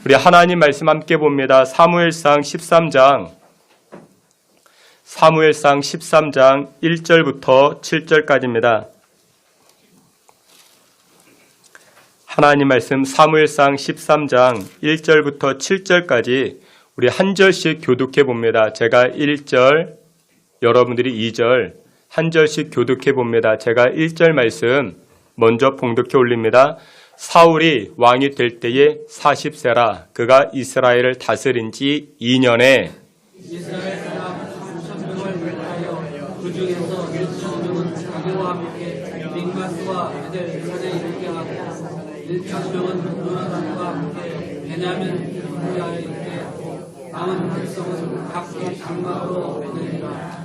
우리 하나님 말씀 함께 봅니다. 사무엘상 13장 1절부터 7절까지입니다. 하나님 말씀 사무엘상 13장 1절부터 7절까지 우리 한 절씩 교독해 봅니다. 제가 1절, 여러분들이 2절, 한 절씩 교독해 봅니다. 제가 1절 말씀 먼저 봉독해 올립니다. 사울이 왕이 될 때에 40세라 그가 이스라엘을 다스린 지 2년에 이스라엘 사람 3,000명을 멸하여 그 중에서 1,000명은 자기와 함께 믹마스와 베델산에 이르게 하고 1,000명은 요나단과 함께 베냐민 기브야에 이르게 하고 남은 백성은 각기 장막으로 보내니라.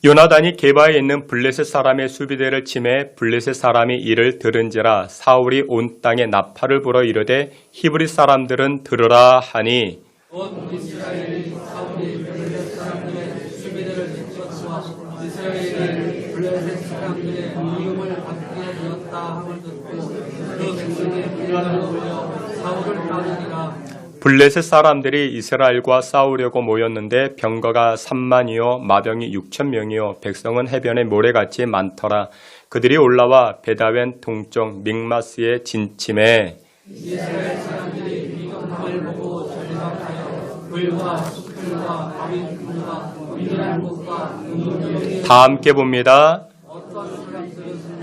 요나단이 게바에 있는 블레셋 사람의 수비대를 침해 블레셋 사람이 이를 들은지라 사울이 온 땅에 나팔을 불어 이르되 히브리 사람들은 들으라 하니 온 이스라엘이 사울이 블레셋 사람들의 수비대를 쫓아 이스라엘이 블레셋 사람들의 미움을 받게 되었다 함을 듣고 그 백성의 분란을 올려 사울을 따르니라. 블레셋 사람들이 이스라엘과 싸우려고 모였는데 병거가 3만이요 마병이 6,000명이요 백성은 해변에 모래같이 많더라. 그들이 올라와 베다웬 동쪽 믹마스에 진침해 이스라엘 사람들이 비겁함을 보고 절박하여 불과 수풀과 바위 구가 미련한 곳과 눈물이 다 함께 봅니다.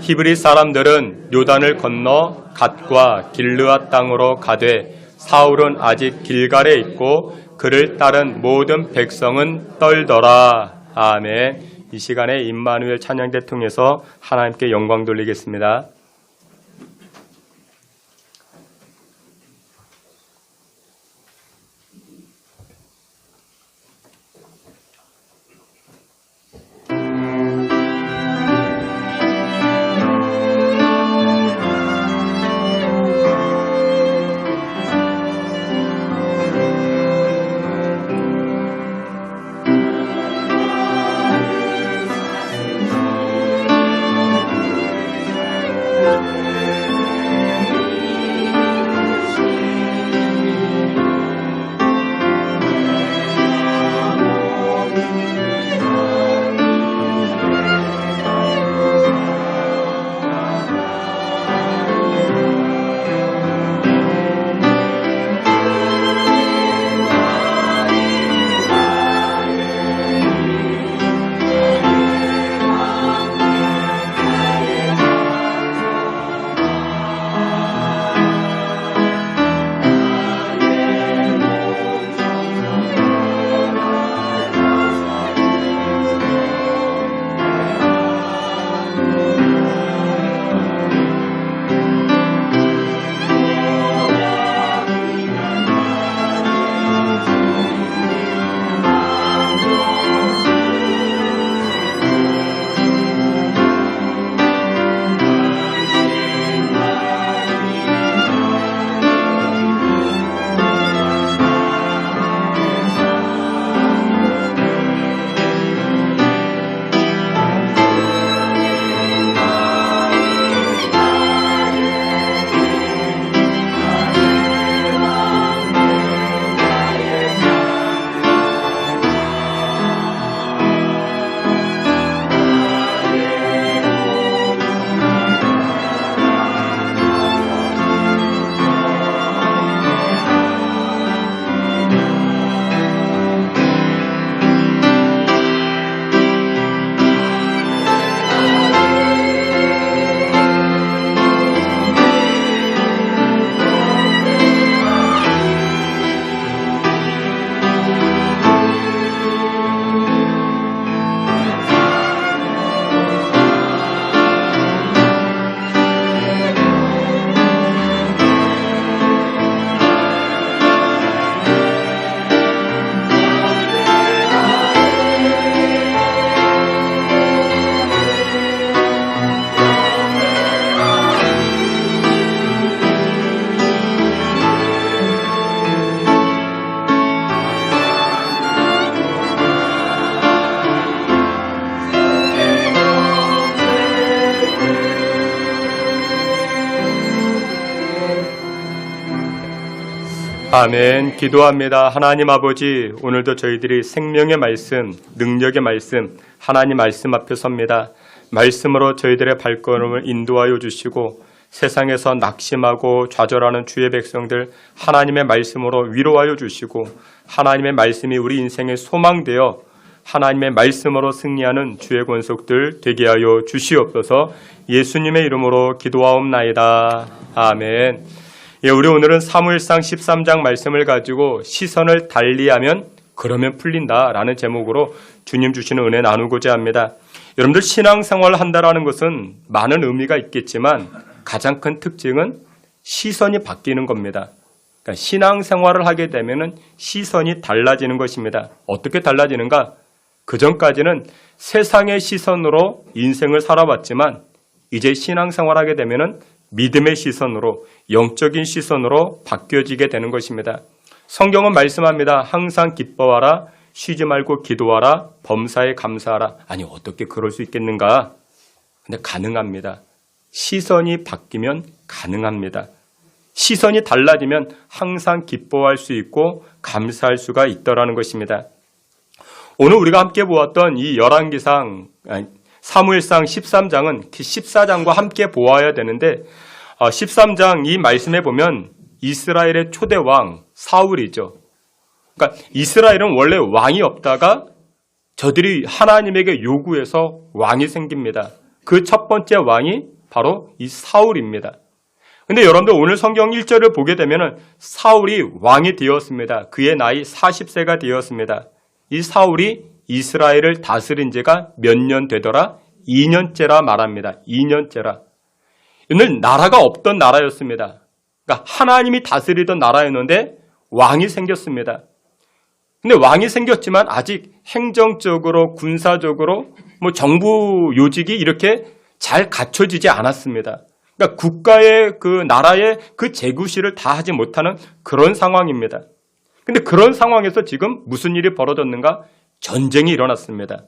히브리 사람들은 요단을 건너 갓과 길르앗 땅으로 가되 사울은 아직 길갈에 있고 그를 따른 모든 백성은 떨더라. 아멘. 이 시간에 임마누엘 찬양대 통해서 하나님께 영광 돌리겠습니다. 아멘. 기도합니다. 하나님 아버지, 오늘도 저희들이 생명의 말씀, 능력의 말씀, 하나님 말씀 앞에 섭니다. 말씀으로 저희들의 발걸음을 인도하여 주시고 세상에서 낙심하고 좌절하는 주의 백성들 하나님의 말씀으로 위로하여 주시고 하나님의 말씀이 우리 인생의 소망되어 하나님의 말씀으로 승리하는 주의 권속들 되게 하여 주시옵소서. 예수님의 이름으로 기도하옵나이다. 아멘. 예, 우리 오늘은 사무엘상 13장 말씀을 가지고 시선을 달리하면 그러면 풀린다라는 제목으로 주님 주시는 은혜 나누고자 합니다. 여러분들 신앙생활을 한다라는 것은 많은 의미가 있겠지만 가장 큰 특징은 시선이 바뀌는 겁니다. 그러니까 신앙생활을 하게 되면 시선이 달라지는 것입니다. 어떻게 달라지는가? 그전까지는 세상의 시선으로 인생을 살아왔지만 이제 신앙생활하게 되면 믿음의 시선으로 영적인 시선으로 바뀌어지게 되는 것입니다. 성경은 말씀합니다. 항상 기뻐하라, 쉬지 말고 기도하라, 범사에 감사하라. 아니 어떻게 그럴 수 있겠는가? 근데 가능합니다. 시선이 바뀌면 가능합니다. 시선이 달라지면 항상 기뻐할 수 있고 감사할 수가 있더라는 것입니다. 오늘 우리가 함께 보았던 이 열왕기상 사무엘상 13장은 14장과 함께 보아야 되는데 13장 이 말씀에 보면 이스라엘의 초대 왕 사울이죠. 그러니까 이스라엘은 원래 왕이 없다가 저들이 하나님에게 요구해서 왕이 생깁니다. 그 첫 번째 왕이 바로 이 사울입니다. 근데 여러분들 오늘 성경 1절을 보게 되면 사울이 왕이 되었습니다. 그의 나이 40세가 되었습니다. 이 사울이 이스라엘을 다스린 지가 몇 년 되더라? 2년째라 말합니다. 2년째라. 오늘 나라가 없던 나라였습니다. 그러니까 하나님이 다스리던 나라였는데 왕이 생겼습니다. 근데 왕이 생겼지만 아직 행정적으로 군사적으로 정부 요직이 이렇게 잘 갖춰지지 않았습니다. 그러니까 국가의 그 나라의 그 재구시를 다 하지 못하는 그런 상황입니다. 근데 그런 상황에서 지금 무슨 일이 벌어졌는가? 전쟁이 일어났습니다.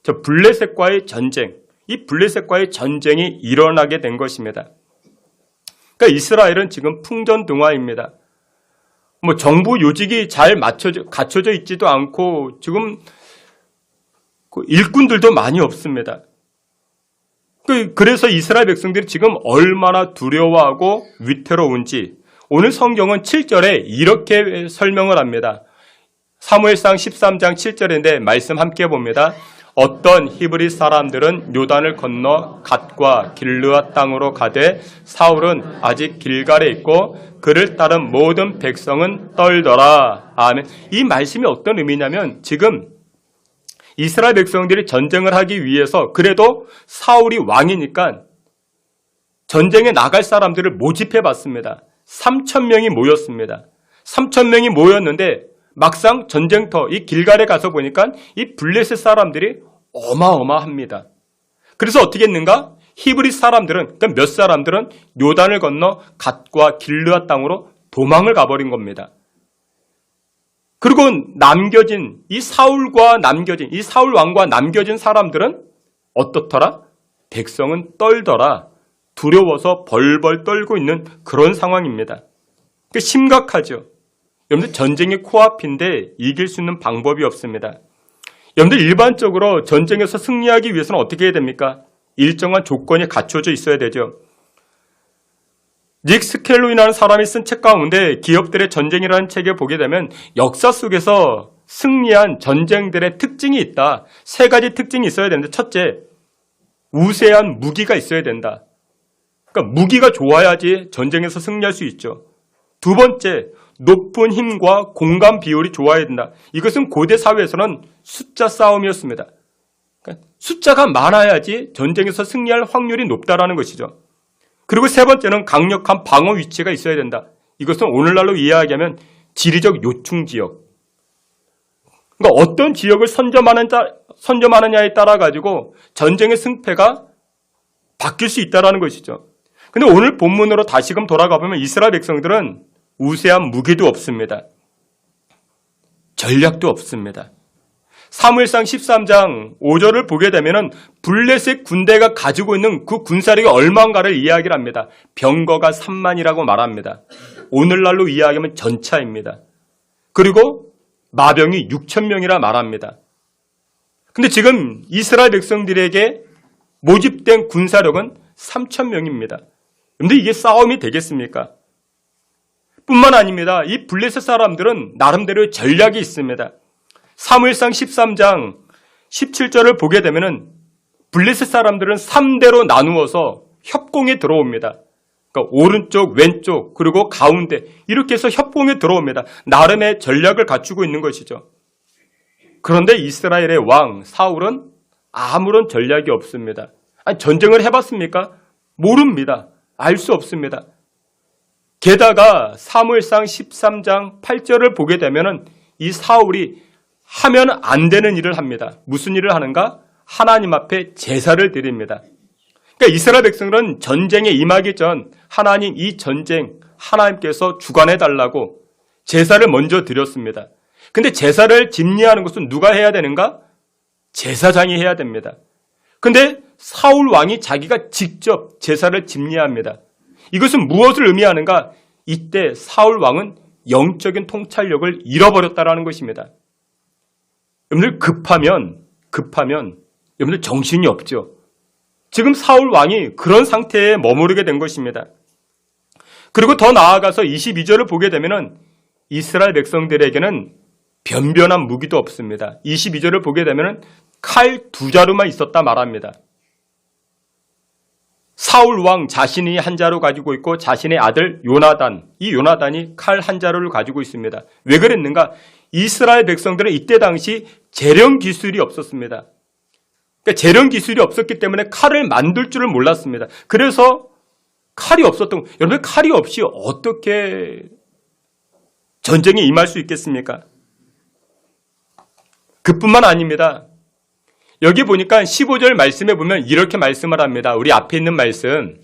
저 블레셋과의 전쟁, 이 블레셋과의 전쟁이 일어나게 된 것입니다. 그러니까 이스라엘은 지금 풍전등화입니다. 정부 요직이 잘 갖춰져 있지도 않고 지금 일꾼들도 많이 없습니다. 그래서 이스라엘 백성들이 지금 얼마나 두려워하고 위태로운지 오늘 성경은 7절에 이렇게 설명을 합니다. 사무엘상 13장 7절인데 말씀 함께 봅니다. 어떤 히브리 사람들은 요단을 건너 갓과 길르앗 땅으로 가되 사울은 아직 길갈에 있고 그를 따른 모든 백성은 떨더라. 아멘. 이 말씀이 어떤 의미냐면 지금 이스라엘 백성들이 전쟁을 하기 위해서 그래도 사울이 왕이니까 전쟁에 나갈 사람들을 모집해 봤습니다. 3,000명이 모였습니다. 3,000명이 모였는데 막상 전쟁터 이 길갈에 가서 보니까 이 블레셋 사람들이 어마어마합니다. 그래서 어떻게 했는가? 히브리 사람들은 그러니까 몇 사람들은 요단을 건너 갓과 길르앗 땅으로 도망을 가버린 겁니다. 그리고 남겨진 이 사울 왕과 남겨진 사람들은 어떻더라? 백성은 떨더라. 두려워서 벌벌 떨고 있는 그런 상황입니다. 심각하죠. 여러분들 전쟁이 코앞인데 이길 수 있는 방법이 없습니다. 여러분들 일반적으로 전쟁에서 승리하기 위해서는 어떻게 해야 됩니까? 일정한 조건이 갖춰져 있어야 되죠. 닉 스켈로이라는 사람이 쓴 책 가운데 기업들의 전쟁이라는 책에 보게 되면 역사 속에서 승리한 전쟁들의 특징이 있다. 3가지 특징이 있어야 되는데 첫째, 우세한 무기가 있어야 된다. 그러니까 무기가 좋아야지 전쟁에서 승리할 수 있죠. 두 번째, 높은 힘과 공간 비율이 좋아야 된다. 이것은 고대 사회에서는 숫자 싸움이었습니다. 그러니까 숫자가 많아야지 전쟁에서 승리할 확률이 높다라는 것이죠. 그리고 세 번째는 강력한 방어 위치가 있어야 된다. 이것은 오늘날로 이야기하면 지리적 요충 지역. 그러니까 어떤 지역을 선점하느냐에 따라 가지고 전쟁의 승패가 바뀔 수 있다는 것이죠. 근데 오늘 본문으로 다시금 돌아가 보면 이스라엘 백성들은 우세한 무기도 없습니다. 전략도 없습니다. 사무엘상 13장 5절을 보게 되면 블레셋 군대가 가지고 있는 그 군사력이 얼마인가를 이야기를 합니다. 병거가 3만이라고 말합니다. 오늘날로 이야기하면 전차입니다. 그리고 마병이 6,000명이라 말합니다. 근데 지금 이스라엘 백성들에게 모집된 군사력은 3,000명입니다. 근데 이게 싸움이 되겠습니까? 뿐만 아닙니다. 이 블레셋 사람들은 나름대로 전략이 있습니다. 사무엘상 13장 17절을 보게 되면은 블레셋 사람들은 3대로 나누어서 협공에 들어옵니다. 그러니까 오른쪽, 왼쪽, 그리고 가운데 이렇게 해서 협공에 들어옵니다. 나름의 전략을 갖추고 있는 것이죠. 그런데 이스라엘의 왕 사울은 아무런 전략이 없습니다. 아니, 전쟁을 해봤습니까? 모릅니다. 알 수 없습니다. 게다가 사무엘상 13장 8절을 보게 되면은 이 사울이 하면 안 되는 일을 합니다. 무슨 일을 하는가? 하나님 앞에 제사를 드립니다. 그러니까 이스라엘 백성들은 전쟁에 임하기 전 하나님 이 전쟁 하나님께서 주관해 달라고 제사를 먼저 드렸습니다. 근데 제사를 집례하는 것은 누가 해야 되는가? 제사장이 해야 됩니다. 근데 사울 왕이 자기가 직접 제사를 집례합니다. 이것은 무엇을 의미하는가? 이때 사울 왕은 영적인 통찰력을 잃어버렸다라는 것입니다. 여러분들 급하면 여러분들 정신이 없죠. 지금 사울 왕이 그런 상태에 머무르게 된 것입니다. 그리고 더 나아가서 22절을 보게 되면은 이스라엘 백성들에게는 변변한 무기도 없습니다. 22절을 보게 되면은 칼 2자루만 있었다 말합니다. 사울 왕 자신이 한 자루 가지고 있고 자신의 아들 요나단, 이 요나단이 칼 1자루를 가지고 있습니다. 왜 그랬는가? 이스라엘 백성들은 이때 당시 재련 기술이 없었습니다. 그러니까 재련 기술이 없었기 때문에 칼을 만들 줄을 몰랐습니다. 그래서 칼이 없었던, 여러분 칼이 없이 어떻게 전쟁에 임할 수 있겠습니까? 그뿐만 아닙니다. 여기 보니까 15절 말씀에 보면 이렇게 말씀을 합니다. 우리 앞에 있는 말씀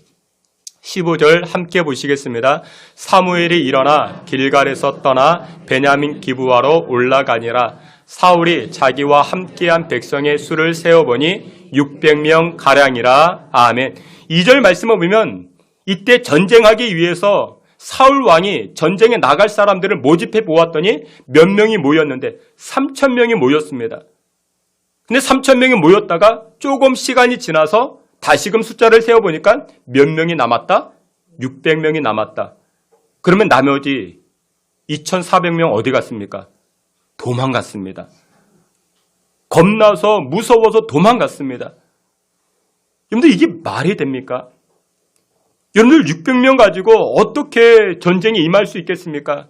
15절 함께 보시겠습니다. 사무엘이 일어나 길갈에서 떠나 베냐민 기브아로 올라가니라. 사울이 자기와 함께한 백성의 수를 세어보니 600명 가량이라. 아멘. 2절 말씀을 보면 이때 전쟁하기 위해서 사울 왕이 전쟁에 나갈 사람들을 모집해 보았더니 몇 명이 모였는데 3,000명이 모였습니다. 근데 3,000명이 모였다가 조금 시간이 지나서 다시금 숫자를 세어보니까 몇 명이 남았다? 600명이 남았다. 그러면 나머지 2,400명 어디 갔습니까? 도망갔습니다. 겁나서 무서워서 도망갔습니다. 여러분들 이게 말이 됩니까? 여러분들 600명 가지고 어떻게 전쟁에 임할 수 있겠습니까?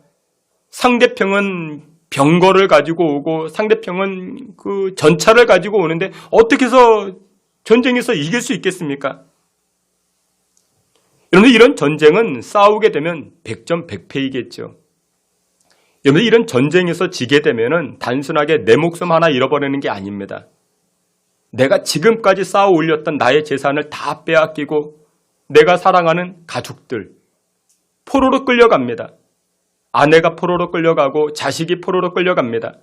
상대편은 병거를 가지고 오고 상대편은 그 전차를 가지고 오는데 어떻게 해서 전쟁에서 이길 수 있겠습니까? 여러분 이런 전쟁은 싸우게 되면 100점 100패이겠죠. 여러분 이런 전쟁에서 지게 되면은 단순하게 내 목숨 하나 잃어버리는 게 아닙니다. 내가 지금까지 쌓아 올렸던 나의 재산을 다 빼앗기고 내가 사랑하는 가족들 포로로 끌려갑니다. 아내가 포로로 끌려가고 자식이 포로로 끌려갑니다.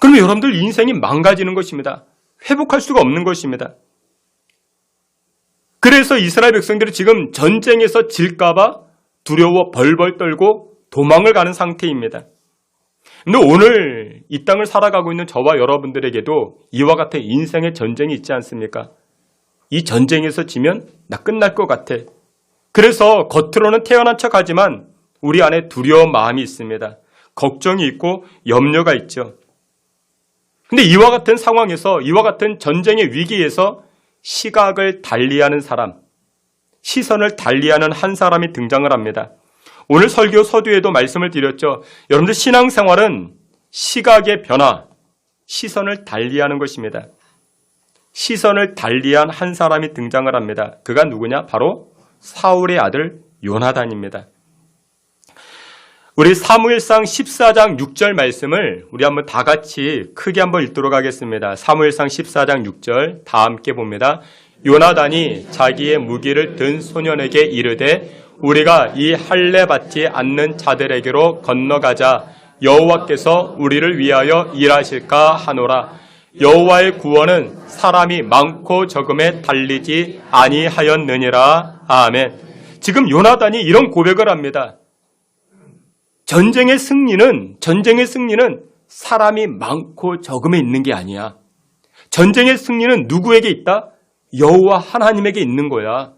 그러면 여러분들 인생이 망가지는 것입니다. 회복할 수가 없는 것입니다. 그래서 이스라엘 백성들이 지금 전쟁에서 질까봐 두려워 벌벌 떨고 도망을 가는 상태입니다. 근데 오늘 이 땅을 살아가고 있는 저와 여러분들에게도 이와 같은 인생의 전쟁이 있지 않습니까? 이 전쟁에서 지면 나 끝날 것 같아. 그래서 겉으로는 태어난 척하지만 우리 안에 두려운 마음이 있습니다. 걱정이 있고 염려가 있죠. 근데 이와 같은 상황에서 이와 같은 전쟁의 위기에서 시각을 달리하는 사람, 시선을 달리하는 한 사람이 등장을 합니다. 오늘 설교 서두에도 말씀을 드렸죠. 여러분들 신앙생활은 시각의 변화, 시선을 달리하는 것입니다. 시선을 달리한 한 사람이 등장을 합니다. 그가 누구냐? 바로 사울의 아들 요나단입니다. 우리 사무엘상 14장 6절 말씀을 우리 한번 다 같이 크게 한번 읽도록 하겠습니다. 사무엘상 14장 6절 다 함께 봅니다. 요나단이 자기의 무기를 든 소년에게 이르되 우리가 이 할례 받지 않는 자들에게로 건너가자. 여호와께서 우리를 위하여 일하실까 하노라. 여호와의 구원은 사람이 많고 적음에 달리지 아니하였느니라. 아멘. 지금 요나단이 이런 고백을 합니다. 전쟁의 승리는 사람이 많고 적음에 있는 게 아니야. 전쟁의 승리는 누구에게 있다? 여호와 하나님에게 있는 거야.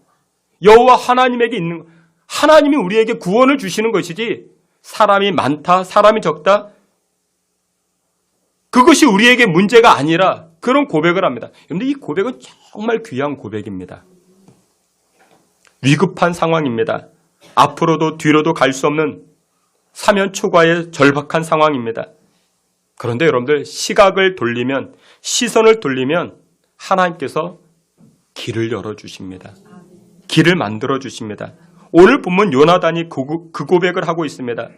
여호와 하나님에게 있는 거. 하나님이 우리에게 구원을 주시는 것이지 사람이 많다, 사람이 적다. 그것이 우리에게 문제가 아니라 그런 고백을 합니다. 그런데 이 고백은 정말 귀한 고백입니다. 위급한 상황입니다. 앞으로도 뒤로도 갈 수 없는 사면 초과의 절박한 상황입니다. 그런데 여러분들 시각을 돌리면 시선을 돌리면 하나님께서 길을 열어주십니다. 길을 만들어주십니다. 오늘 본문 요나단이 그 고백을 하고 있습니다.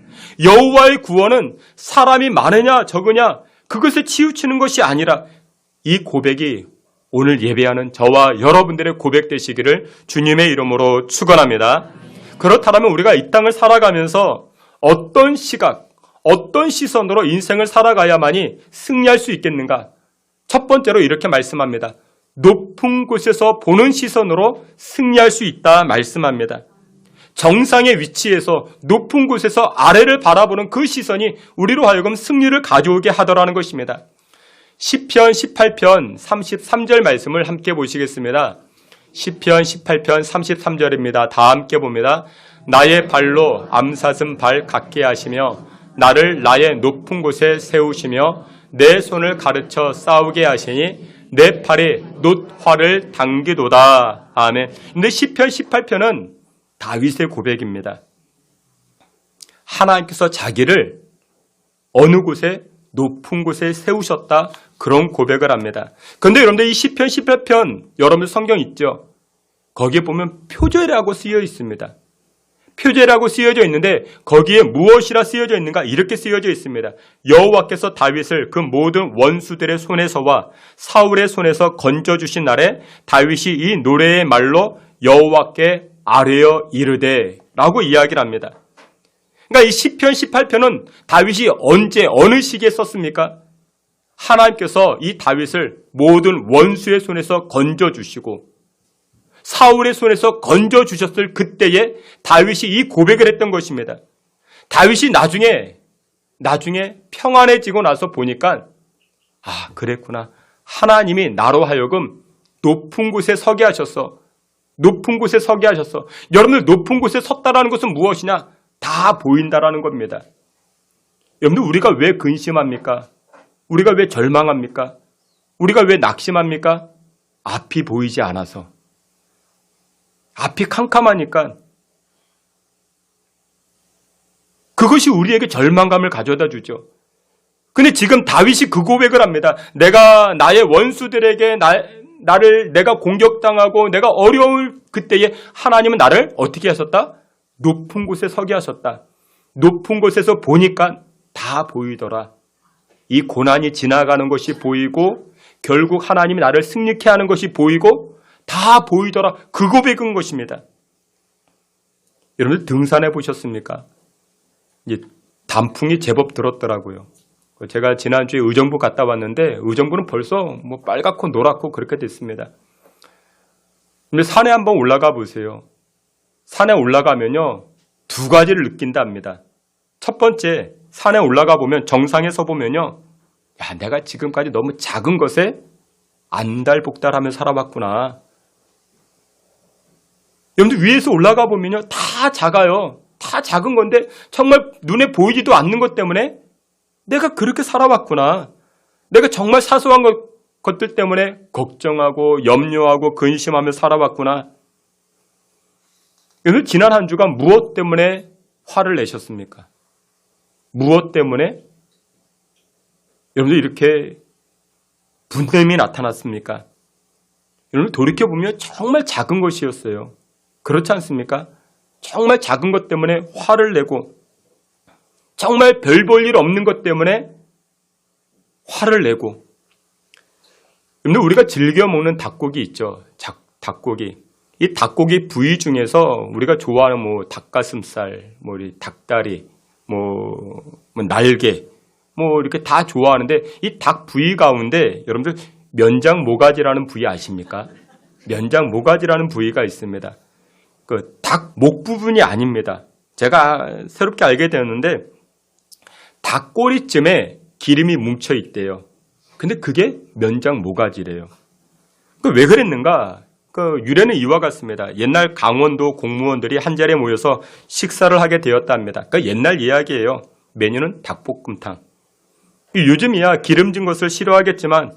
여호와의 구원은 사람이 많으냐 적으냐 그것에 치우치는 것이 아니라 이 고백이 오늘 예배하는 저와 여러분들의 고백 되시기를 주님의 이름으로 축원합니다. 그렇다면 우리가 이 땅을 살아가면서 어떤 시각, 어떤 시선으로 인생을 살아가야만이 승리할 수 있겠는가? 첫 번째로 이렇게 말씀합니다. 높은 곳에서 보는 시선으로 승리할 수 있다 말씀합니다. 정상의 위치에서 높은 곳에서 아래를 바라보는 그 시선이 우리로 하여금 승리를 가져오게 하더라는 것입니다. 시편 18편 33절 말씀을 함께 보시겠습니다. 시편 18편 33절입니다. 다 함께 봅니다. 나의 발로 암사슴 발 같게 하시며 나를 나의 높은 곳에 세우시며 내 손을 가르쳐 싸우게 하시니 내 팔에 놋화를 당기도다. 아멘. 근데 시편 18편은 다윗의 고백입니다. 하나님께서 자기를 어느 곳에 높은 곳에 세우셨다. 그런 고백을 합니다. 그런데 여러분들 이 시편 18편 여러분들 성경 있죠? 거기에 보면 표제라고 쓰여 있습니다. 표제라고 쓰여져 있는데 거기에 무엇이라 쓰여져 있는가? 이렇게 쓰여져 있습니다. 여호와께서 다윗을 그 모든 원수들의 손에서와 사울의 손에서 건져주신 날에 다윗이 이 노래의 말로 여호와께 아뢰어 이르되 라고 이야기를 합니다. 그러니까 이 시편 18편은 다윗이 언제 어느 시기에 썼습니까? 하나님께서 이 다윗을 모든 원수의 손에서 건져주시고 사울의 손에서 건져주셨을 그때에 다윗이 이 고백을 했던 것입니다. 다윗이 나중에 평안해지고 나서 보니까 그랬구나. 하나님이 나로 하여금 높은 곳에 서게 하셨어. 높은 곳에 서게 하셨어. 여러분들 높은 곳에 섰다라는 것은 무엇이냐? 다 보인다라는 겁니다. 여러분들 우리가 왜 근심합니까? 우리가 왜 절망합니까? 우리가 왜 낙심합니까? 앞이 보이지 않아서. 앞이 캄캄하니까 그것이 우리에게 절망감을 가져다 주죠. 근데 지금 다윗이 그 고백을 합니다. 내가 나의 원수들에게 내가 공격당하고 내가 어려울 그때에 하나님은 나를 어떻게 하셨다? 높은 곳에 서게 하셨다. 높은 곳에서 보니까 다 보이더라. 이 고난이 지나가는 것이 보이고 결국 하나님이 나를 승리케 하는 것이 보이고 다 보이더라. 그 고백인 것입니다. 여러분들 등산해 보셨습니까? 이제 단풍이 제법 들었더라고요. 제가 지난주에 의정부 갔다 왔는데 의정부는 벌써 빨갛고 노랗고 그렇게 됐습니다. 근데 산에 한번 올라가 보세요. 산에 올라가면요. 두 가지를 느낀답니다. 첫 번째, 산에 올라가 보면 정상에 서 보면요. 내가 지금까지 너무 작은 것에 안달복달하며 살아왔구나. 여러분들 위에서 올라가 보면요. 다 작아요. 다 작은 건데 정말 눈에 보이지도 않는 것 때문에 내가 그렇게 살아왔구나. 내가 정말 사소한 것들 때문에 걱정하고 염려하고 근심하며 살아왔구나. 여러분 지난 한 주간 무엇 때문에 화를 내셨습니까? 무엇 때문에 여러분들 이렇게 분냄이 나타났습니까? 여러분 돌이켜보면 정말 작은 것이었어요. 그렇지 않습니까? 정말 작은 것 때문에 화를 내고 정말 별 볼 일 없는 것 때문에 화를 내고 여러분들 우리가 즐겨 먹는 닭고기 있죠. 닭고기. 이 닭고기 부위 중에서 우리가 좋아하는 닭가슴살, 우리 닭다리, 날개, 이렇게 다 좋아하는데 이 닭 부위 가운데 여러분들 면장 모가지라는 부위 아십니까? 면장 모가지라는 부위가 있습니다. 그 닭 목 부분이 아닙니다. 제가 새롭게 알게 되었는데 닭 꼬리쯤에 기름이 뭉쳐 있대요. 근데 그게 면장 모가지래요. 왜 그랬는가? 그 유래는 이와 같습니다. 옛날 강원도 공무원들이 한자리에 모여서 식사를 하게 되었답니다. 그 옛날 이야기예요. 메뉴는 닭볶음탕. 요즘이야 기름진 것을 싫어하겠지만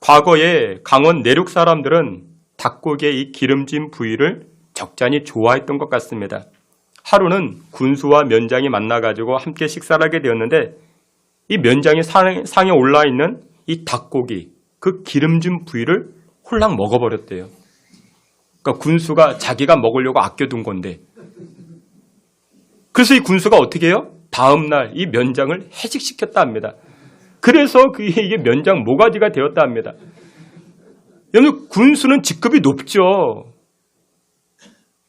과거에 강원 내륙 사람들은 닭고기의 이 기름진 부위를 적잖이 좋아했던 것 같습니다. 하루는 군수와 면장이 만나가지고 함께 식사를 하게 되었는데 이 면장이 상에 올라있는 이 닭고기, 그 기름진 부위를 홀랑 먹어버렸대요. 그러니까 군수가 자기가 먹으려고 아껴둔 건데. 그래서 이 군수가 어떻게 해요? 다음날 이 면장을 해직시켰다 합니다. 그래서 이게 면장 모가지가 되었다 합니다. 여러분, 군수는 직급이 높죠.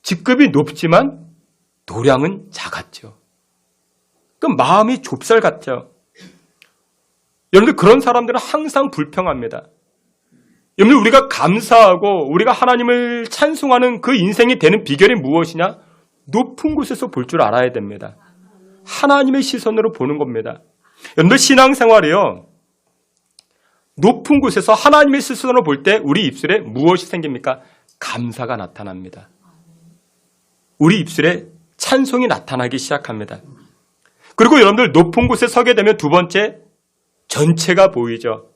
직급이 높지만 도량은 작았죠. 그 마음이 좁쌀 같죠. 여러분들 그런 사람들은 항상 불평합니다. 여러분들 우리가 감사하고 우리가 하나님을 찬송하는 그 인생이 되는 비결이 무엇이냐? 높은 곳에서 볼 줄 알아야 됩니다. 하나님의 시선으로 보는 겁니다. 여러분들 신앙생활이요. 높은 곳에서 하나님의 시선으로 볼 때 우리 입술에 무엇이 생깁니까? 감사가 나타납니다. 우리 입술에 찬송이 나타나기 시작합니다. 그리고 여러분들 높은 곳에 서게 되면 두 번째, 전체가 보이죠.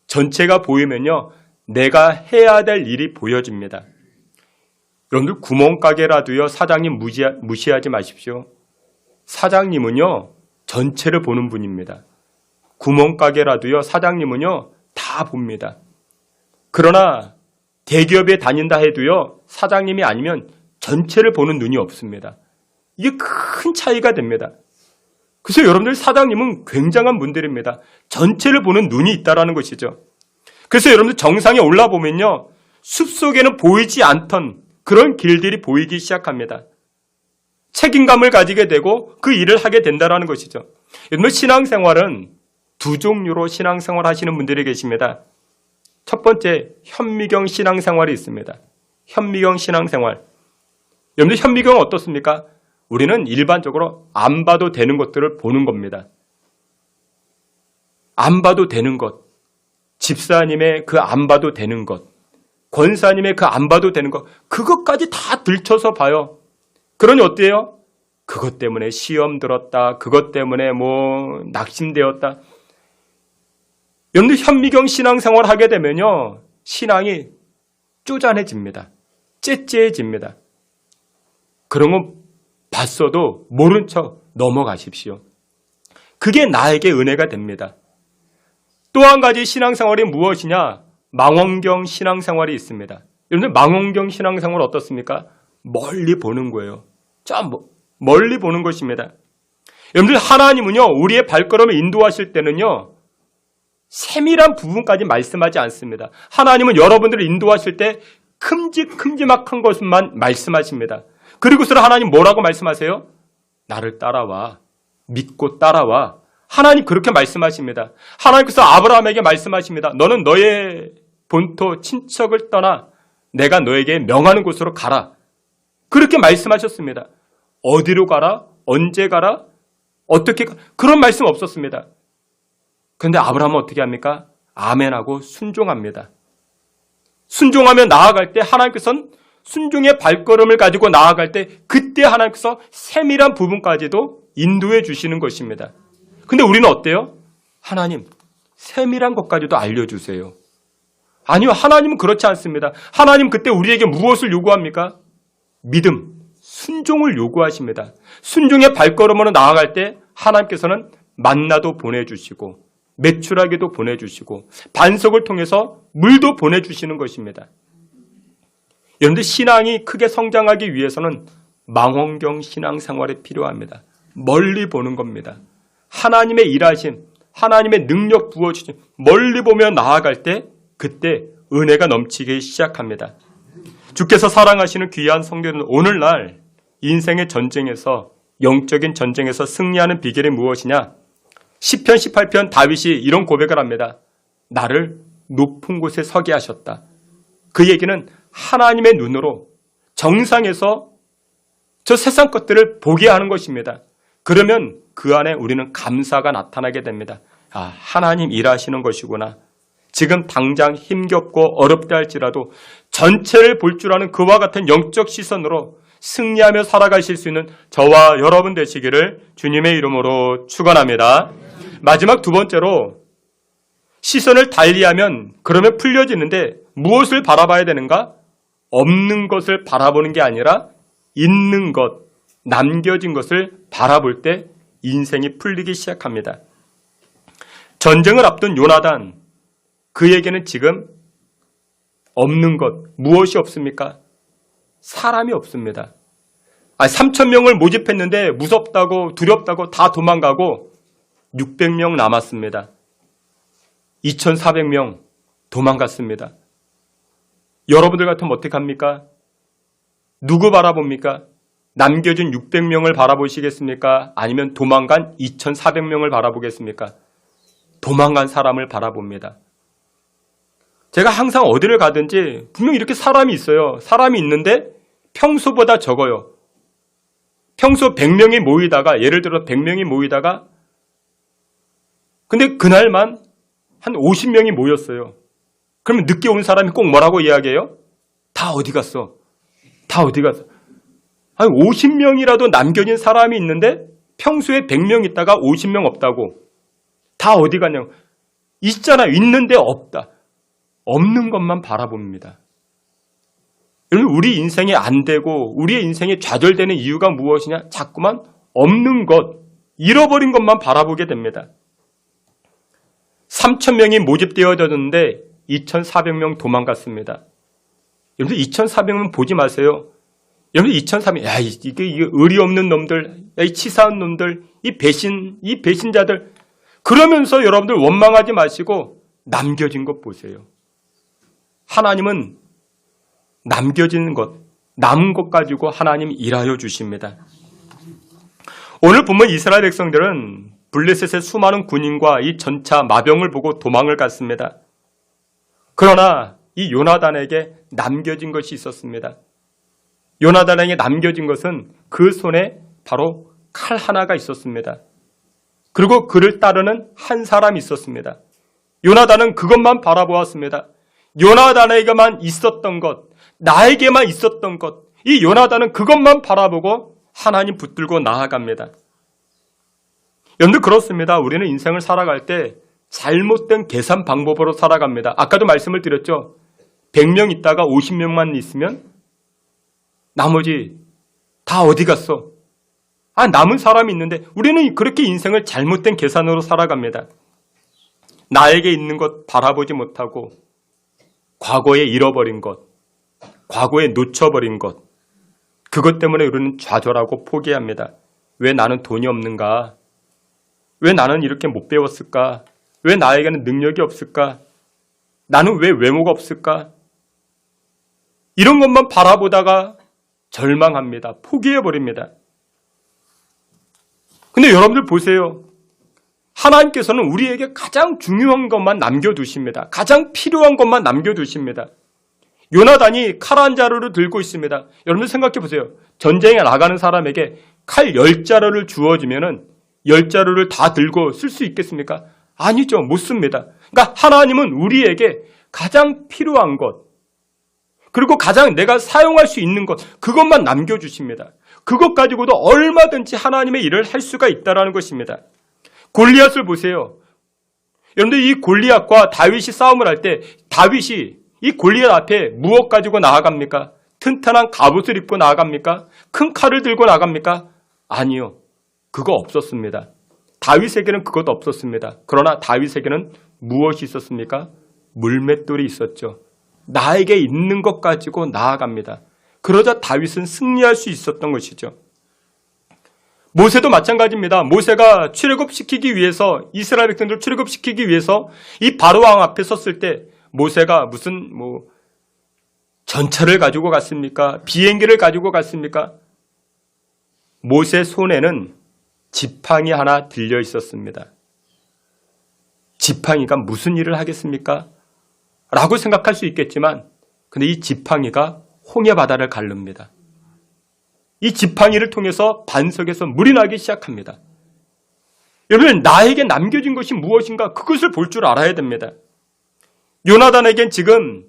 전체가 보이면요, 내가 해야 될 일이 보여집니다. 여러분들 구멍가게라도요, 사장님 무시하지 마십시오. 사장님은요, 전체를 보는 분입니다. 구멍가게라도요, 사장님은요, 다 봅니다. 그러나 대기업에 다닌다 해도요, 사장님이 아니면 전체를 보는 눈이 없습니다. 이게 큰 차이가 됩니다. 그래서 여러분들 사장님은 굉장한 분들입니다. 전체를 보는 눈이 있다는 것이죠. 그래서 여러분들 정상에 올라보면요, 숲속에는 보이지 않던 그런 길들이 보이기 시작합니다. 책임감을 가지게 되고 그 일을 하게 된다는 것이죠. 여러분 신앙생활은 두 종류로 신앙생활 하시는 분들이 계십니다. 첫 번째, 현미경 신앙생활이 있습니다. 현미경 신앙생활. 여러분들 현미경은 어떻습니까? 우리는 일반적으로 안 봐도 되는 것들을 보는 겁니다. 안 봐도 되는 것, 집사님의 그 안 봐도 되는 것, 권사님의 그 안 봐도 되는 것, 그것까지 다 들춰서 봐요. 그러니 어때요? 그것 때문에 시험 들었다, 그것 때문에 낙심되었다. 여러분들 현미경 신앙생활 하게 되면요, 신앙이 쪼잔해집니다. 째째해집니다. 그런 거 봤어도 모른 척 넘어가십시오. 그게 나에게 은혜가 됩니다. 또 한 가지 신앙생활이 무엇이냐? 망원경 신앙생활이 있습니다. 여러분들 망원경 신앙생활 어떻습니까? 멀리 보는 거예요. 멀리 보는 것입니다. 여러분들 하나님은요, 우리의 발걸음을 인도하실 때는요, 세밀한 부분까지 말씀하지 않습니다. 하나님은 여러분들을 인도하실 때 큼직큼직한 것만 말씀하십니다. 그리고서 하나님 뭐라고 말씀하세요? 나를 따라와. 믿고 따라와. 하나님 그렇게 말씀하십니다. 하나님께서 아브라함에게 말씀하십니다. 너는 너의 본토 친척을 떠나 내가 너에게 명하는 곳으로 가라. 그렇게 말씀하셨습니다. 어디로 가라? 언제 가라? 어떻게 가라? 그런 말씀 없었습니다. 그런데 아브라함은 어떻게 합니까? 아멘하고 순종합니다. 순종하며 나아갈 때 하나님께서는 순종의 발걸음을 가지고 나아갈 때 그때 하나님께서 세밀한 부분까지도 인도해 주시는 것입니다. 근데 우리는 어때요? 하나님, 세밀한 것까지도 알려주세요. 아니요, 하나님은 그렇지 않습니다. 하나님 그때 우리에게 무엇을 요구합니까? 믿음, 순종을 요구하십니다. 순종의 발걸음으로 나아갈 때 하나님께서는 만나도 보내주시고 메추라기도 보내주시고 반석을 통해서 물도 보내주시는 것입니다. 여러분들 신앙이 크게 성장하기 위해서는 망원경 신앙생활이 필요합니다. 멀리 보는 겁니다. 하나님의 일하심, 하나님의 능력 부어주심, 멀리 보며 나아갈 때 그때 은혜가 넘치기 시작합니다. 주께서 사랑하시는 귀한 성도들은 오늘날 인생의 전쟁에서 영적인 전쟁에서 승리하는 비결이 무엇이냐? 시편 18편 다윗이 이런 고백을 합니다. 나를 높은 곳에 서게 하셨다. 그 얘기는 하나님의 눈으로 정상에서 저 세상 것들을 보게 하는 것입니다. 그러면 그 안에 우리는 감사가 나타나게 됩니다. 아, 하나님 일하시는 것이구나. 지금 당장 힘겹고 어렵다 할지라도 전체를 볼 줄 아는 그와 같은 영적 시선으로 승리하며 살아가실 수 있는 저와 여러분 되시기를 주님의 이름으로 축원합니다. 마지막 두 번째로 시선을 달리하면 그러면 풀려지는데 무엇을 바라봐야 되는가? 없는 것을 바라보는 게 아니라 있는 것, 남겨진 것을 바라볼 때 인생이 풀리기 시작합니다. 전쟁을 앞둔 요나단, 그에게는 지금 없는 것, 무엇이 없습니까? 사람이 없습니다. 3,000명을 모집했는데 무섭다고 두렵다고 다 도망가고 600명 남았습니다. 2,400명 도망갔습니다. 여러분들 같으면 어떻게 합니까? 누구 바라봅니까? 남겨진 600명을 바라보시겠습니까? 아니면 도망간 2,400명을 바라보겠습니까? 도망간 사람을 바라봅니다. 제가 항상 어디를 가든지 분명히 이렇게 사람이 있어요. 사람이 있는데 평소보다 적어요. 평소 100명이 모이다가, 예를 들어 100명이 모이다가 근데 그날만 한 50명이 모였어요. 그러면 늦게 온 사람이 꼭 뭐라고 이야기해요? 다 어디 갔어? 다 어디 갔어? 아니 50명이라도 남겨진 사람이 있는데 평소에 100명 있다가 50명 없다고. 다 어디 갔냐고. 있잖아. 있는데 없다. 없는 것만 바라봅니다. 여러분, 우리 인생이 안 되고 우리의 인생이 좌절되는 이유가 무엇이냐? 자꾸만 없는 것, 잃어버린 것만 바라보게 됩니다. 3,000명이 모집되어졌는데 2,400명 도망갔습니다. 여러분 2,400명 보지 마세요. 여러분 2,400명, 야 이게 의리 없는 놈들, 야, 이 치사한 놈들, 이 배신자들. 그러면서 여러분들 원망하지 마시고 남겨진 것 보세요. 하나님은 남겨진 것, 남은 것 가지고 하나님 일하여 주십니다. 오늘 보면 이스라엘 백성들은 블레셋의 수많은 군인과 이 전차 마병을 보고 도망을 갔습니다. 그러나 이 요나단에게 남겨진 것이 있었습니다. 요나단에게 남겨진 것은 그 손에 바로 칼 하나가 있었습니다. 그리고 그를 따르는 한 사람이 있었습니다. 요나단은 그것만 바라보았습니다. 요나단에게만 있었던 것, 나에게만 있었던 것, 이 요나단은 그것만 바라보고 하나님 붙들고 나아갑니다. 여러분들 그렇습니다. 우리는 인생을 살아갈 때 잘못된 계산 방법으로 살아갑니다. 아까도 말씀을 드렸죠. 100명 있다가 50명만 있으면 나머지 다 어디 갔어? 남은 사람이 있는데 우리는 그렇게 인생을 잘못된 계산으로 살아갑니다. 나에게 있는 것 바라보지 못하고 과거에 잃어버린 것, 과거에 놓쳐버린 것, 그것 때문에 우리는 좌절하고 포기합니다. 왜 나는 돈이 없는가? 왜 나는 이렇게 못 배웠을까? 왜 나에게는 능력이 없을까? 나는 왜 외모가 없을까? 이런 것만 바라보다가 절망합니다. 포기해버립니다. 근데 여러분들 보세요. 하나님께서는 우리에게 가장 중요한 것만 남겨두십니다. 가장 필요한 것만 남겨두십니다. 요나단이 칼 한 자루를 들고 있습니다. 여러분들 생각해 보세요. 전쟁에 나가는 사람에게 칼 10자루를 주어지면은 10자루를 다 들고 쓸 수 있겠습니까? 아니죠. 못 씁니다. 그러니까 하나님은 우리에게 가장 필요한 것, 그리고 가장 내가 사용할 수 있는 것, 그것만 남겨주십니다. 그것 가지고도 얼마든지 하나님의 일을 할 수가 있다는 것입니다. 골리앗을 보세요. 여러분들 이 골리앗과 다윗이 싸움을 할 때 다윗이 이 골리앗 앞에 무엇 가지고 나아갑니까? 튼튼한 갑옷을 입고 나아갑니까? 큰 칼을 들고 나갑니까? 아니요. 그거 없었습니다. 다윗에게는 그것도 없었습니다. 그러나 다윗에게는 무엇이 있었습니까? 물맷돌이 있었죠. 나에게 있는 것 가지고 나아갑니다. 그러자 다윗은 승리할 수 있었던 것이죠. 모세도 마찬가지입니다. 모세가 출애굽시키기 위해서, 이스라엘 백성들을 출애굽시키기 위해서 이 바로왕 앞에 섰을 때 모세가 무슨 전차를 가지고 갔습니까? 비행기를 가지고 갔습니까? 모세 손에는 지팡이 하나 들려 있었습니다. 지팡이가 무슨 일을 하겠습니까? 라고 생각할 수 있겠지만 근데 이 지팡이가 홍해 바다를 가릅니다. 이 지팡이를 통해서 반석에서 물이 나기 시작합니다. 여러분, 나에게 남겨진 것이 무엇인가 그것을 볼 줄 알아야 됩니다. 요나단에겐 지금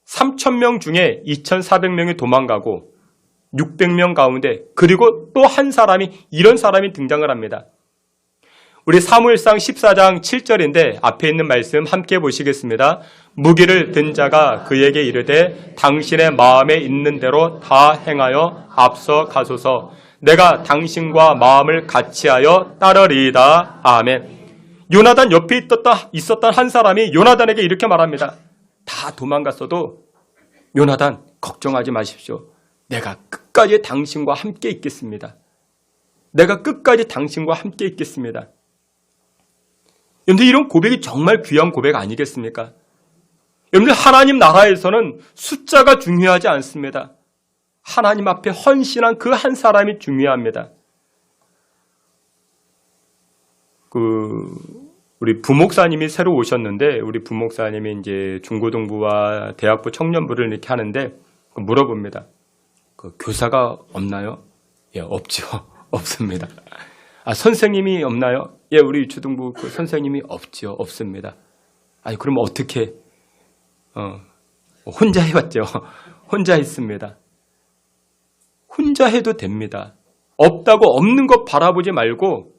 3,000명 중에 2,400명이 도망가고 600명 가운데 그리고 또 한 사람이 이런 사람이 등장을 합니다. 우리 사무엘상 14장 7절인데 앞에 있는 말씀 함께 보시겠습니다. 무기를 든 자가 그에게 이르되 당신의 마음에 있는 대로 다 행하여 앞서 가소서. 내가 당신과 마음을 같이하여 따르리이다. 아멘. 요나단 옆에 있었던 한 사람이 요나단에게 이렇게 말합니다. 다 도망갔어도 요나단 걱정하지 마십시오. 내가 끝까지 당신과 함께 있겠습니다. 내가 끝까지 당신과 함께 있겠습니다. 여러분들, 이런 고백이 정말 귀한 고백 아니겠습니까? 여러분들, 하나님 나라에서는 숫자가 중요하지 않습니다. 하나님 앞에 헌신한 그 한 사람이 중요합니다. 우리 부목사님이 새로 오셨는데, 우리 부목사님이 이제 중고등부와 대학부 청년부를 이렇게 하는데, 물어봅니다. 교사가 없나요? 예, 없죠. 없습니다. 선생님이 없나요? 예, 우리 유초등부 선생님이 없죠. 없습니다. 아니, 그럼 어떻게, 혼자 해봤죠. 혼자 했습니다. 혼자 해도 됩니다. 없다고 없는 것 바라보지 말고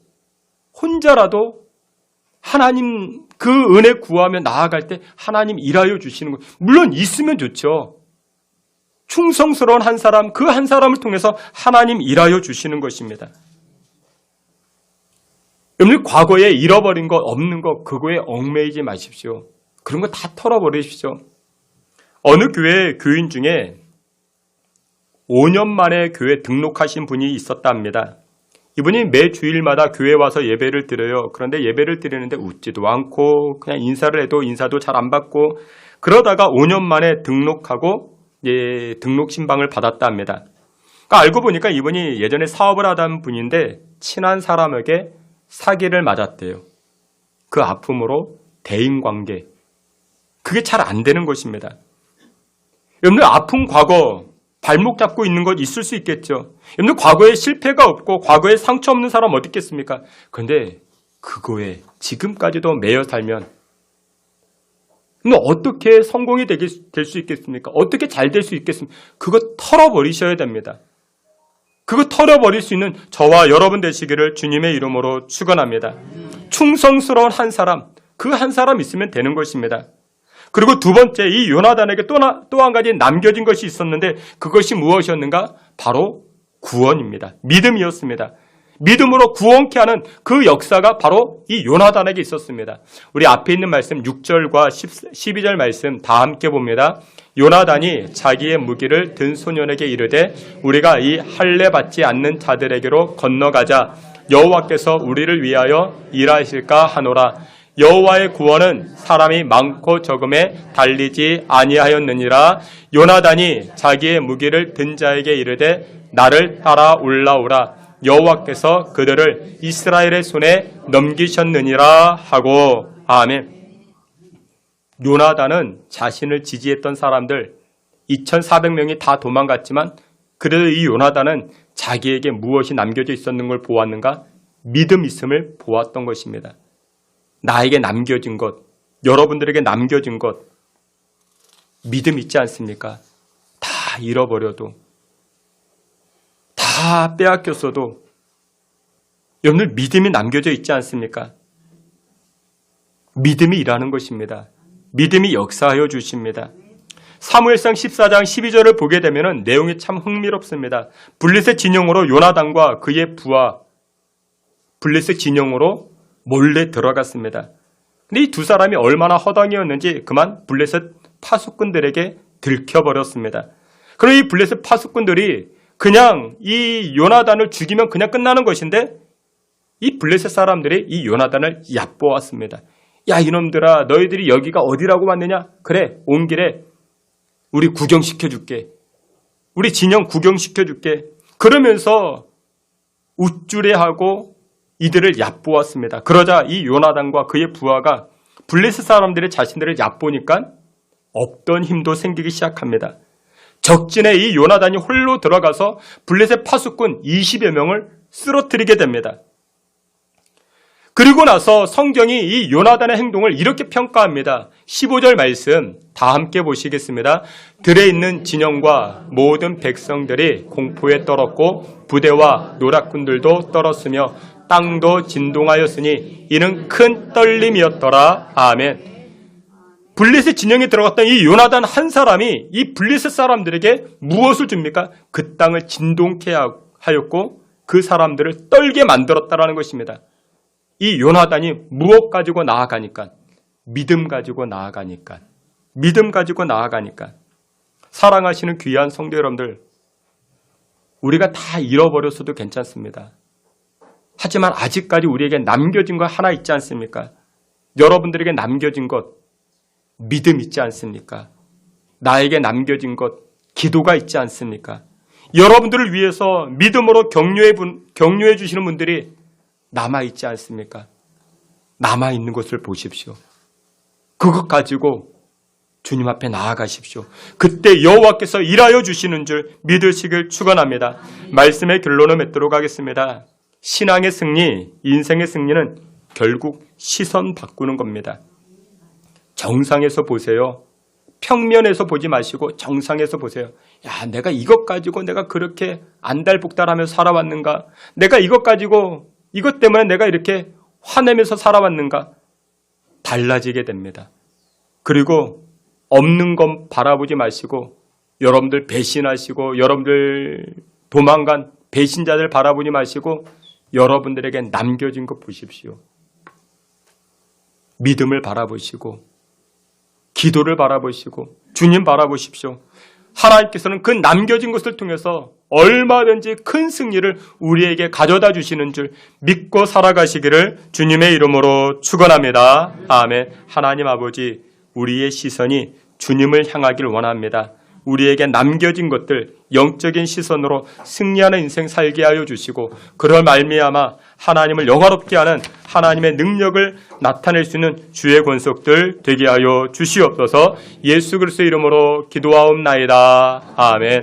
혼자라도 하나님 그 은혜 구하며 나아갈 때 하나님 일하여 주시는 것, 물론 있으면 좋죠. 충성스러운 한 사람, 그 한 사람을 통해서 하나님 일하여 주시는 것입니다. 여러분, 과거에 잃어버린 것, 없는 것, 그거에 얽매이지 마십시오. 그런 거 다 털어버리십시오. 어느 교회 교인 중에 5년 만에 교회 등록하신 분이 있었답니다. 이분이 매 주일마다 교회 와서 예배를 드려요. 그런데 예배를 드리는데 웃지도 않고 그냥 인사를 해도 인사도 잘 안 받고 그러다가 5년 만에 등록하고 등록 신방을 받았답니다. 그러니까 알고 보니까 이분이 예전에 사업을 하던 분인데 친한 사람에게 사기를 맞았대요. 그 아픔으로 대인관계, 그게 잘 안 되는 것입니다. 여러분들, 아픈 과거 발목 잡고 있는 것 있을 수 있겠죠. 여러분들, 과거에 실패가 없고 과거에 상처 없는 사람 어디 있겠습니까? 그런데 그거에 지금까지도 매여 살면 어떻게 성공이 될 수 있겠습니까? 어떻게 잘 될 수 있겠습니까? 그거 털어버리셔야 됩니다. 그거 털어버릴 수 있는 저와 여러분 되시기를 주님의 이름으로 축원합니다. 충성스러운 한 사람, 그 한 사람 있으면 되는 것입니다. 그리고 두 번째, 이 요나단에게 또 한 가지 남겨진 것이 있었는데 그것이 무엇이었는가? 바로 구원입니다. 믿음이었습니다. 믿음으로 구원케 하는 그 역사가 바로 이 요나단에게 있었습니다. 우리 앞에 있는 말씀 6절과 12절 말씀 다 함께 봅니다. 요나단이 자기의 무기를 든 소년에게 이르되 우리가 이 할례 받지 않는 자들에게로 건너가자. 여호와께서 우리를 위하여 일하실까 하노라. 여호와의 구원은 사람이 많고 적음에 달리지 아니하였느니라. 요나단이 자기의 무기를 든 자에게 이르되 나를 따라 올라오라. 여호와께서 그들을 이스라엘의 손에 넘기셨느니라 하고. 아멘. 요나단은 자신을 지지했던 사람들 2,400명이 다 도망갔지만 그래도 이 요나단은 자기에게 무엇이 남겨져 있었는 걸 보았는가? 믿음 있음을 보았던 것입니다. 나에게 남겨진 것, 여러분들에게 남겨진 것, 믿음 있지 않습니까? 다 잃어버려도, 다 빼앗겼어도 여러분들 믿음이 남겨져 있지 않습니까? 믿음이 일하는 것입니다. 믿음이 역사하여 주십니다. 사무엘상 14장 12절을 보게 되면 내용이 참 흥미롭습니다. 블레셋 진영으로 요나단과 그의 부하 블레셋 진영으로 몰래 들어갔습니다. 근데 이 두 사람이 얼마나 허당이었는지 그만 블레셋 파수꾼들에게 들켜버렸습니다. 그럼 이 블레셋 파수꾼들이 그냥 이 요나단을 죽이면 그냥 끝나는 것인데 이 블레셋 사람들이 이 요나단을 얕보았습니다. 야, 이놈들아, 너희들이 여기가 어디라고 왔느냐? 그래, 온 길에 우리 구경시켜줄게. 우리 진영 구경시켜줄게. 그러면서 우쭐해하고 이들을 얕보았습니다. 그러자 이 요나단과 그의 부하가 블레셋 사람들의 자신들을 얕보니까 없던 힘도 생기기 시작합니다. 적진에 이 요나단이 홀로 들어가서 블레셋 파수꾼 20여 명을 쓰러뜨리게 됩니다. 그리고 나서 성경이 이 요나단의 행동을 이렇게 평가합니다. 15절 말씀 다 함께 보시겠습니다. 들에 있는 진영과 모든 백성들이 공포에 떨었고 부대와 노략군들도 떨었으며 땅도 진동하였으니 이는 큰 떨림이었더라. 아멘. 블레셋 진영에 들어갔던 이 요나단 한 사람이 이 블레셋 사람들에게 무엇을 줍니까? 그 땅을 진동케 하였고 그 사람들을 떨게 만들었다라는 것입니다. 이 요나단이 무엇 가지고 나아가니까? 믿음 가지고 나아가니까. 믿음 가지고 나아가니까. 사랑하시는 귀한 성도 여러분들, 우리가 다 잃어버렸어도 괜찮습니다. 하지만 아직까지 우리에게 남겨진 것 하나 있지 않습니까? 여러분들에게 남겨진 것, 믿음 있지 않습니까? 나에게 남겨진 것, 기도가 있지 않습니까? 여러분들을 위해서 믿음으로 격려해 주시는 분들이 남아있지 않습니까? 남아있는 것을 보십시오. 그것 가지고 주님 앞에 나아가십시오. 그때 여호와께서 일하여 주시는 줄 믿으시길 축원합니다. 말씀의 결론을 맺도록 하겠습니다. 신앙의 승리, 인생의 승리는 결국 시선 바꾸는 겁니다. 정상에서 보세요. 평면에서 보지 마시고 정상에서 보세요. 야, 내가 이것 가지고 내가 그렇게 안달복달하며 살아왔는가? 내가 이것 가지고 이것 때문에 내가 이렇게 화내면서 살아왔는가? 달라지게 됩니다. 그리고 없는 것 바라보지 마시고 여러분들 배신하시고 여러분들 도망간 배신자들 바라보지 마시고 여러분들에게 남겨진 것 보십시오. 믿음을 바라보시고 기도를 바라보시고 주님 바라보십시오. 하나님께서는 그 남겨진 것을 통해서 얼마든지 큰 승리를 우리에게 가져다 주시는 줄 믿고 살아가시기를 주님의 이름으로 축원합니다. 아멘. 하나님 아버지, 우리의 시선이 주님을 향하길 원합니다. 우리에게 남겨진 것들 영적인 시선으로 승리하는 인생 살게 하여 주시고 그럴 말미암아 하나님을 영화롭게 하는 하나님의 능력을 나타낼 수 있는 주의 권속들 되게 하여 주시옵소서. 예수 그리스도의 이름으로 기도하옵나이다. 아멘.